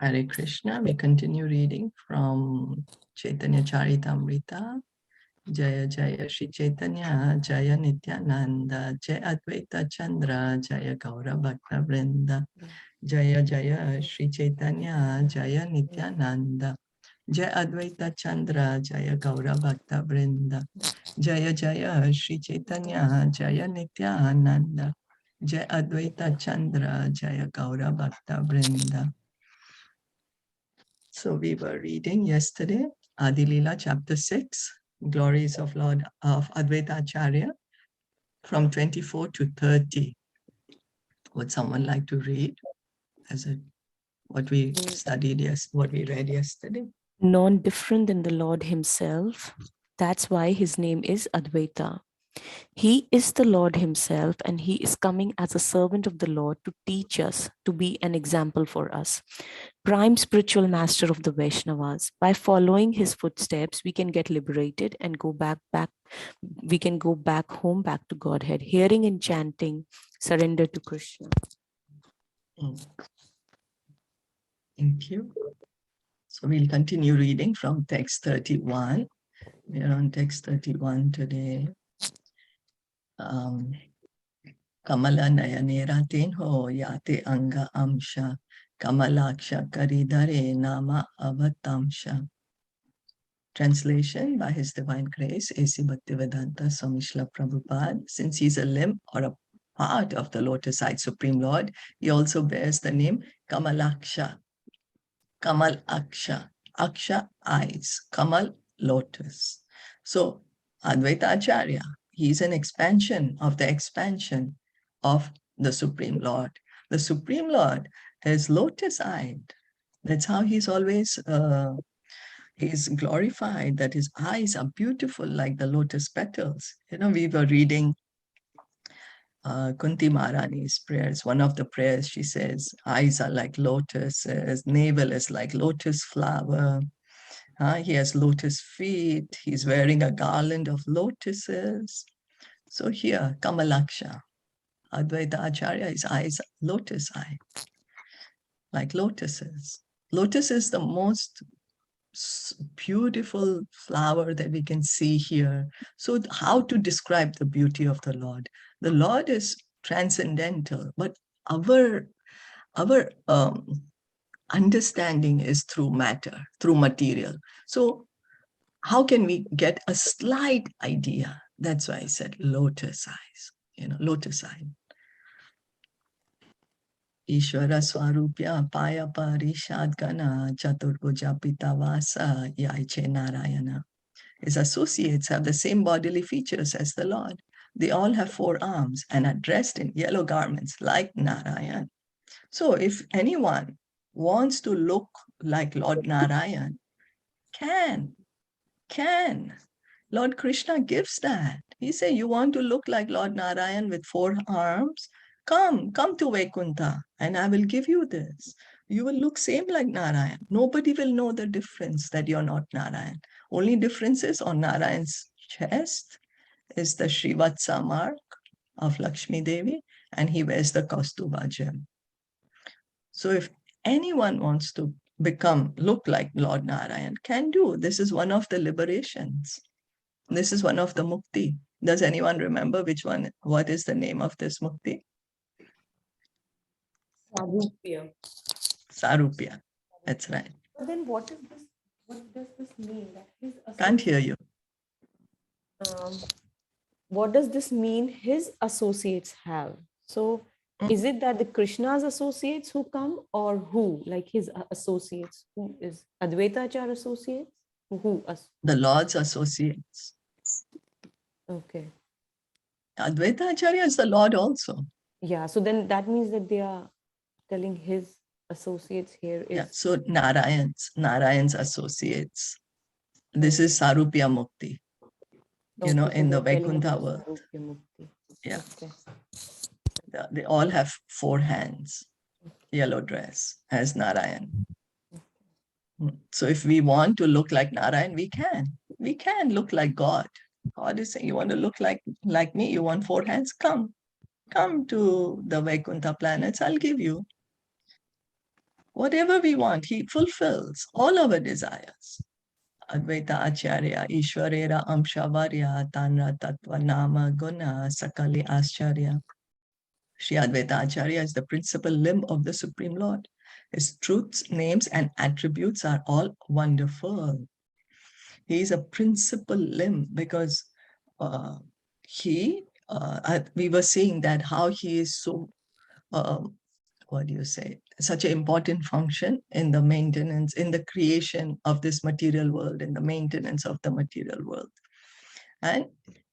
Hare Krishna. We continue reading from Caitanya Caritamrita. Jaya Jaya Shri Chaitanya, Jaya Nityananda, Jaya Advaita Chandra, Jaya Gaura Bhakta Vrinda. Jaya Jaya Shri Chaitanya, Jaya Nityananda, Jaya Advaita Chandra, Jaya Gaura Bhakta Vrinda. Jaya Jaya Shri Chaitanya, Jaya Nityananda, Jaya Advaita Chandra, Jaya Gaura Bhakta Vrinda. So we were reading yesterday Adi-Lila chapter 6, Glories of Lord of Advaita Acharya, from 24 to 30. Would someone like to read as what we studied what we read yesterday? Non-different than the Lord himself. That's why his name is Advaita. He is the Lord himself, and he is coming as a servant of the Lord to teach us, to be an example for us. Prime spiritual master of the Vaishnavas. By following his footsteps, we can get liberated and go back. We can go back home, back to Godhead, hearing and chanting, surrender to Krishna. Thank you. So we'll continue reading from text 31. We are on text 31 today. Kamala Nayanera Tenho Yate Anga Amsha Kamalaksha Karidare Nama Avatamsha. Translation by His Divine Grace, A.C. Bhaktivedanta Swami Srila Prabhupada. Since he's a limb or a part of the lotus-eyed Supreme Lord, he also bears the name Kamalaksha. Kamal Aksha. Aksha, eyes. Kamal, lotus. So, Advaita Acharya, he's an expansion of the expansion of the Supreme Lord. The Supreme Lord is lotus-eyed. That's how he's always he's glorified, that his eyes are beautiful like the lotus petals. You know, we were reading Kunti Maharani's prayers. One of the prayers, she says, eyes are like lotuses, navel is like lotus flower. He has lotus feet. He's wearing a garland of lotuses. So here, Kamalaksha, Advaita Acharya, his eyes, lotus eye, like lotuses. Lotus is the most beautiful flower that we can see here. So how to describe the beauty of the Lord? The Lord is transcendental, but our understanding is through matter, through material. So how can we get a slight idea? That's why I said lotus eyes, lotus eye. Ishvara Swarupya Paya Parishadgana Chaturbuja Pitavasa Yaiche Narayana. His associates have the same bodily features as the Lord. They all have 4 arms and are dressed in yellow garments like Narayan. So if anyone wants to look like Lord Narayan, can. Lord Krishna gives that. He said, you want to look like Lord Narayan with 4 arms? Come to Vaikuntha and I will give you this. You will look same like Narayan. Nobody will know the difference that you're not Narayan. Only difference is on Narayan's chest is the Srivatsa mark of Lakshmi Devi, and he wears the Kaustuba gem. So if anyone wants to look like Lord Narayan, can do. This is one of the liberations. This is one of the mukti. Does anyone remember which one? What is the name of this mukti? Sarupya. Sarupya. That's right. But then what is this? What does this mean? That his Can't hear you. What does this mean? His associates have. So is it that the Krishna's associates who come, or who? Like his associates? Who is Advaita Acharya associates? Who? The Lord's associates. Okay. Advaita Acharya is the Lord also. Yeah. So then that means that they are telling his associates here is. Yeah. So Narayan's associates. This is Sarupya Mukti. Okay, in the Vaikuntha world. Yeah. Okay. They all have 4 hands, yellow dress as Narayan. So if we want to look like Narayan, we can. We can look like God. God is saying, you want to look like me, you want 4 hands, come to the Vaikuntha planets, I'll give you. Whatever we want, he fulfills all our desires. Advaita Acharya, Ishwarera Amshavarya, Tanra Tattva Nama Guna, Sakali Ascharya. Sri Advaita Acharya is the principal limb of the Supreme Lord. His truths, names, and attributes are all wonderful. He is a principal limb because we were seeing that how he is so, what do you say, such an important function in the maintenance, in the creation of this material world, in the maintenance of the material world. And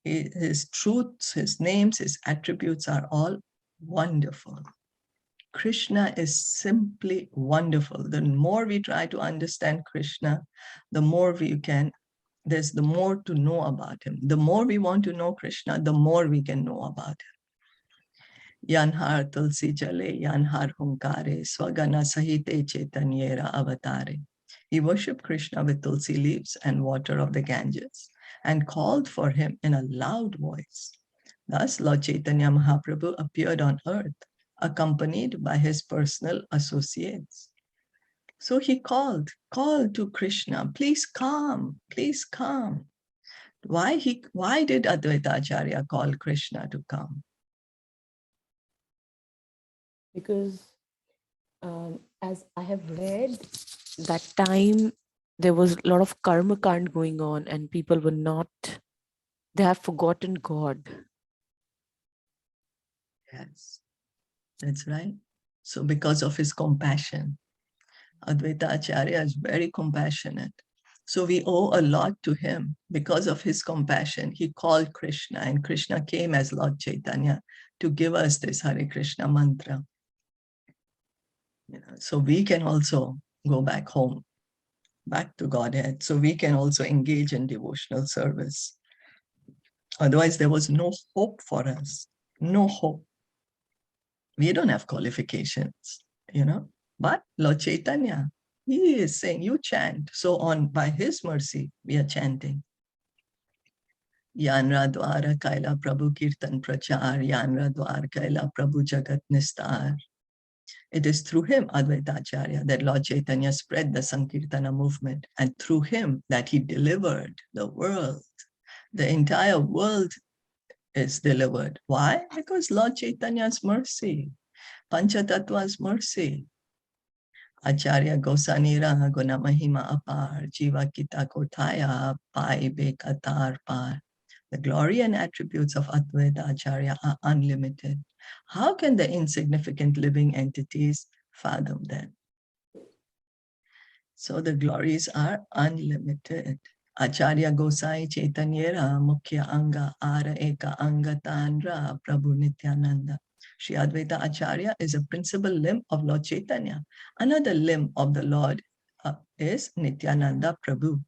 his truths, his names, his attributes are all wonderful. Krishna is simply wonderful. The more we try to understand Krishna, the more we can, there's the more to know about him. The more we want to know Krishna, the more we can know about him. Yanhar tulsi jale, yanhar hunkare, swagana sahite chaitanyera avatare. He worshipped Krishna with tulsi leaves and water of the Ganges and called for him in a loud voice. Thus, Lord Chaitanya Mahaprabhu appeared on earth, accompanied by his personal associates. So he called to Krishna, please come, please come. Why did Advaita Acharya call Krishna to come? Because as I have read, that time there was a lot of karma kand going on and people were not, they have forgotten God. Yes, that's right. So because of his compassion, Advaita Acharya is very compassionate. So we owe a lot to him. Because of his compassion, he called Krishna, and Krishna came as Lord Chaitanya to give us this Hare Krishna mantra. So we can also go back home, back to Godhead. So we can also engage in devotional service. Otherwise, there was no hope for us, no hope. We don't have qualifications, but Lord Chaitanya, he is saying, you chant. So by his mercy, we are chanting. Yanra Dwara Kaila Prabhu Kirtan Prachar, Yanra Dwar Kaila Prabhu Jagat Nistar. It is through him, Advaita Acharya, that Lord Chaitanya spread the Sankirtana movement, and through him that he delivered the world. The entire world is delivered. Why? Because Lord Chaitanya's mercy, Panchatattva's mercy. Acharya Gosanira Guna Mahima Apar, Jiva Kita Kotaya, Pai Bekatar Par. The glory and attributes of Advaita Acharya are unlimited. How can the insignificant living entities fathom them? So the glories are unlimited. Acharya Gosai Chaitanyera Mukhya Anga Ara Eka Anga Tanra Prabhu Nityananda. Sri Advaita Acharya is a principal limb of Lord Chaitanya. Another limb of the Lord is Nityananda Prabhu.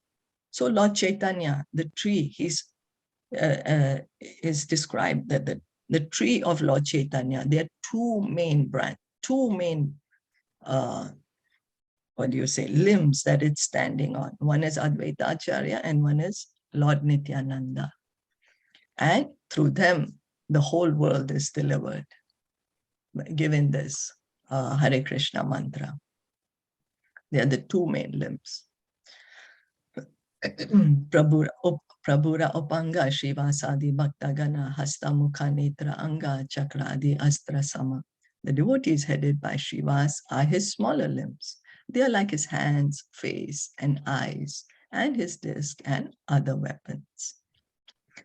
So Lord Chaitanya, the tree, is described that the tree of Lord Chaitanya, there are two main limbs that it's standing on. One is Advaita Acharya and one is Lord Nityananda. And through them, the whole world is delivered, given this Hare Krishna mantra. They are the two main limbs. Prabhura Opanga Shivasadi Bhaktagana Hasta Mukha Netra Anga Chakradi Astra Sama. The devotees headed by Shivas are his smaller limbs. They are like his hands, face, and eyes, and his disc and other weapons.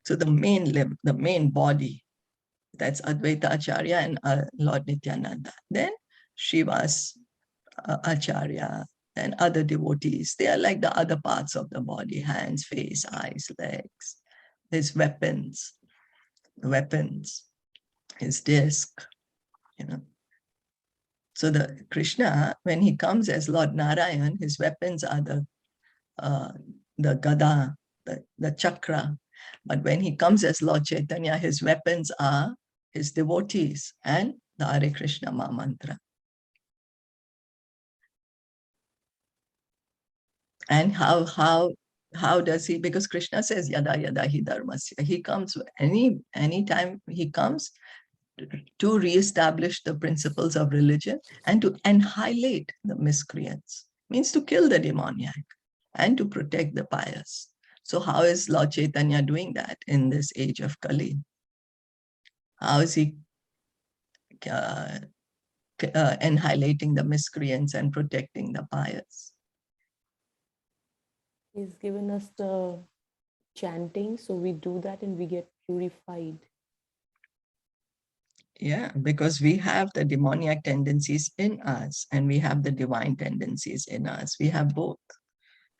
So the main limb, the main body, that's Advaita Acharya and Lord Nityananda. Then Shivas Acharya and other devotees, they are like the other parts of the body, hands, face, eyes, legs. His weapons, his disc, So the Krishna, when he comes as Lord Narayan, his weapons are the gada, the chakra. But when he comes as Lord Chaitanya, his weapons are his devotees and the Hare Krishna Ma mantra. And how does he? Because Krishna says yada yada hi dharmasya. He comes any time he comes, to re-establish the principles of religion and to annihilate the miscreants, means to kill the demoniac and to protect the pious. So how is Lord Chaitanya doing that in this age of Kali? How is he annihilating the miscreants and protecting the pious? He's given us the chanting, so we do that and we get purified. Yeah, because we have the demoniac tendencies in us and we have the divine tendencies in us. We have both.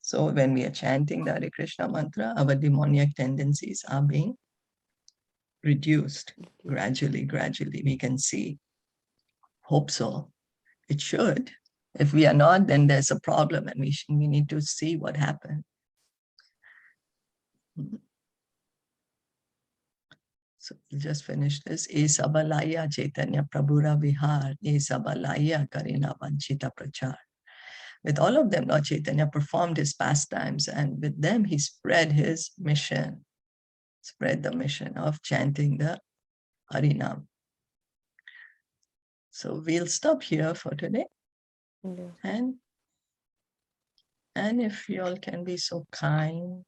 So when we are chanting the Hare Krishna mantra, our demoniac tendencies are being reduced gradually. We can see. Hope so. It should. If we are not, then there's a problem and we need to see what happened. So we just finished this. Esabalaya Chaitanya Prabhura Vihar, Esabalaya Karina Vanchita Prachar. With all of them, Lord Chaitanya performed his pastimes, and with them he spread his mission, spread the mission of chanting the Harinam. So we'll stop here for today. Yeah. And if you all can be so kind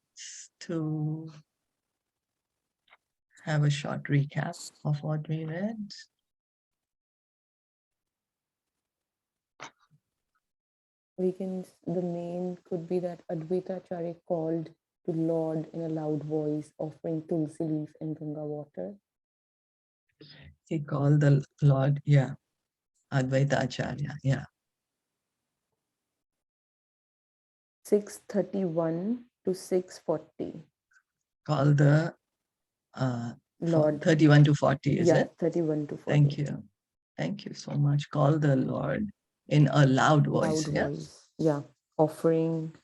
to have a short recap of what we read. The main could be that Advaita Acharya called to Lord in a loud voice, offering tulsi leaf and Ganga water. He called the Lord, yeah, Advaita Acharya, yeah. 6:31 to 6:40. Called the Lord. 31 to 40, is it? 31 to 40. Thank you. Thank you so much. Call the Lord in a loud voice. Yeah. Offering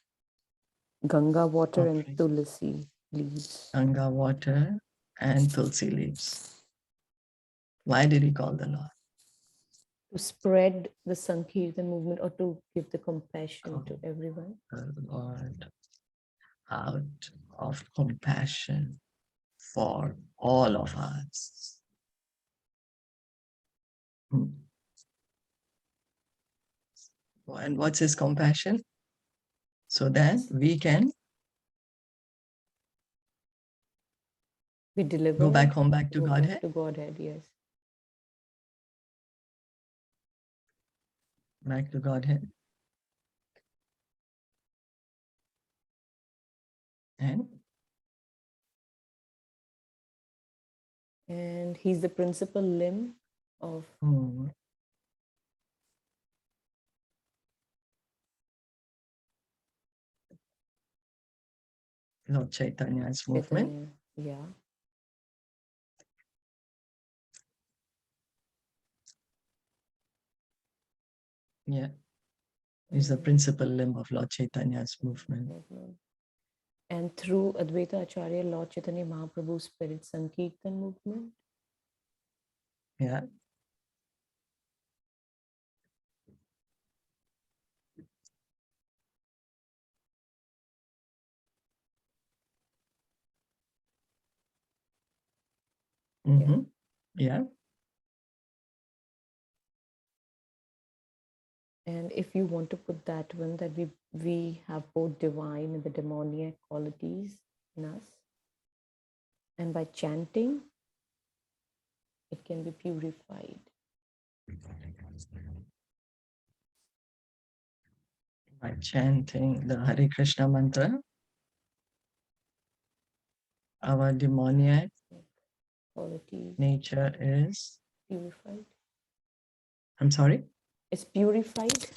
Ganga water and tulsi leaves. Ganga water and tulsi leaves. Why did he call the Lord? To spread the Sankirtan movement or to give the compassion to everyone. The Lord out of compassion for all of us. And what's his compassion? So that we can be delivered. Go back home, back to Godhead. Back to Godhead, yes. Back to Godhead. And he's the principal limb of Lord Chaitanya's movement. Yeah. Yeah. He's the principal limb of Lord Chaitanya's movement. And through Advaita Acharya, Lord Chaitanya Mahaprabhu's spirit Sankirtan movement. Yeah. Yeah. And if you want to put that one, that we have both divine and the demoniac qualities in us. And by chanting, it can be purified. By chanting the Hare Krishna mantra, our demoniac qualities nature is purified. I'm sorry? It's purified.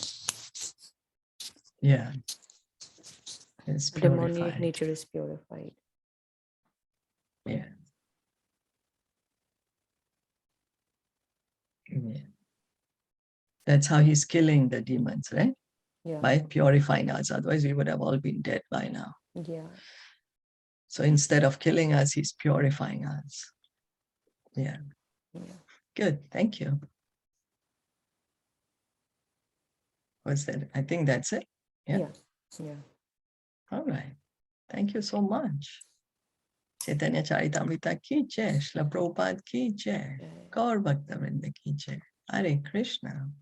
Yeah. It's purified. Demoniac nature is purified. Yeah. Yeah. That's how he's killing the demons, right? Yeah. By purifying us. Otherwise, we would have all been dead by now. Yeah. So instead of killing us, he's purifying us. Yeah. Good. Thank you. What's that? I think that's it. Yeah. All right. Thank you so much. Caitanya Caritamrita ki jai, Srila Prabhupada ki jai, Gaur Bhakta Vrinda ki jai. Hare Krishna.